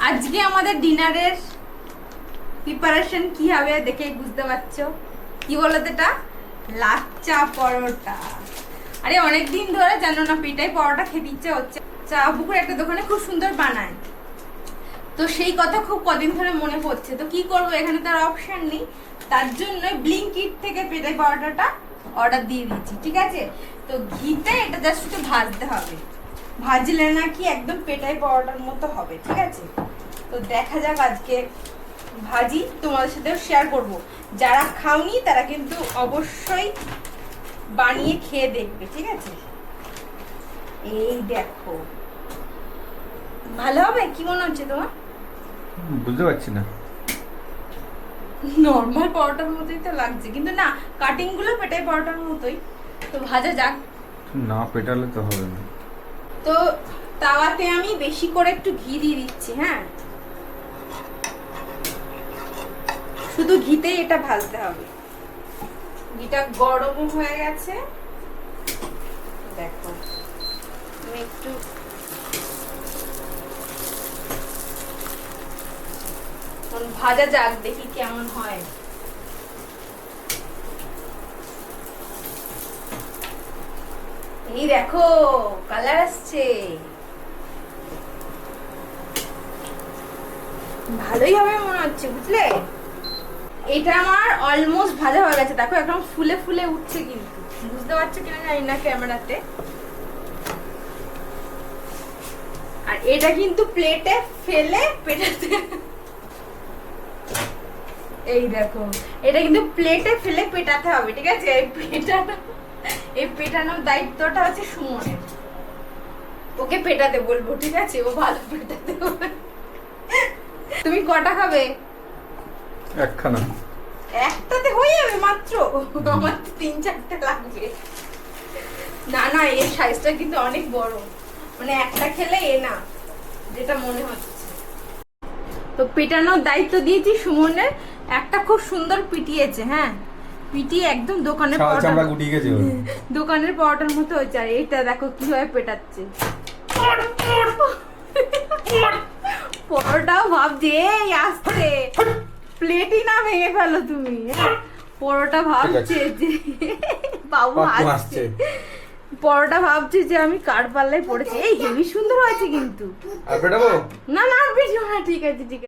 আজকে আমাদের ডিনারের প্রিপারেশন কি হবে দেখেই বুঝতে পারছো। কি বলতো এটা? লাচ্চা পরোটা। আরে অনেকদিন ধরে জানো না পেটাই পরোটা খেতে ইচ্ছে হচ্ছে। চা পুকুর একটা দোকানে খুব সুন্দর বানায়, তো সেই কথা খুব কদিন ধরে মনে পড়ছে। তো কি করব, এখানে তার অপশন নেই, তার জন্য ব্লিঙ্কিট থেকে পেটাই পরোটাটা অর্ডার দিয়ে দিচ্ছি। ঠিক আছে, তো ঘিতে এটা জাস্ট একটু ভাজতে হবে, ভাজলে নাকি একদম পেটাই পরোটার মতো হবে। ঠিক আছে, তো দেখা যাক আজকে ভাজি, তোমাদের সাথেও শেয়ার করব। যারা খাওনি তারা কিন্তু অবশ্যই বানিয়ে খেয়ে দেখবে। ঠিক আছে, এই দেখো ভালো হবে। কি মনে হচ্ছে তোমার? বুঝতে পারছি না। নর্মাল পরোটার মতোই তো লাগছে, কিন্তু না, কাটিং গুলো পেটাই পরোটার মতোই। তো ভাজা যাক। না পেটালে তো হবে না। তো তাওয়াতে আমি বেশি করে একটু ঘি দিয়ে দিচ্ছি। হ্যাঁ, শুধু ঘিতেই এটা ভাজতে হবে। ঘিটা গরম হয়ে গেছে, দেখো আমি একটু ভাজা যাক, দেখি কেমন হয়। এই দেখো কালার আসছে, ভালোই হবে মনে হচ্ছে, বুঝলে? এটা আমার অলমোস্ট ভাজা হয়ে গেছে, দেখো একদম ফুলে ফুলে উঠছে, কিন্তু বুঝতে পারছো কিনা জানি না ক্যামেরাতে। আর এটা কিন্তু প্লেটে ফেলে পেটাতে, এই দেখো এটা কিন্তু প্লেটে ফেলে পেটাতে হবে। ঠিক আছে, এই পেটানোর দায়িত্বটা হচ্ছে সুমনের, ওকে পেটাতে বলবো। ঠিক আছে, ও ভালো পেটাতে হবে। তুমি কটা খাবে? একখানা। একটাতে হয়ে যাবে মাত্র, আমার তো 3-4টে লাগবে। না না, এর সাইজটা কিন্তু অনেক বড়, মানে একটা খেলে এ না, যেটা মনে হচ্ছে। তো পেটানোর দায়িত্ব দিয়েছি সুমনের। একটা খুব সুন্দর পিটিয়েছে। হ্যাঁ, পিটিয়ে একদম দোকানের চামড়া গুটিয়ে গেছে ওর। দোকানের পরোটার মতো হয়েছে। আর এইটা দেখো কিভাবে পেটাচ্ছে। পরোটাও ভাবছে এই আসছে, প্লেটই না ভেঙে ফেলো তুমি। পরোটা ভাবছে যে বাবু আসছে, পরোটা ভাবছে যে আমি কার পাল্লায় পড়েছি। এই হেবি সুন্দর হয়েছে কিন্তু। আর পেটাবো না না, আর বেশি না, ঠিক আছে ঠিক আছে।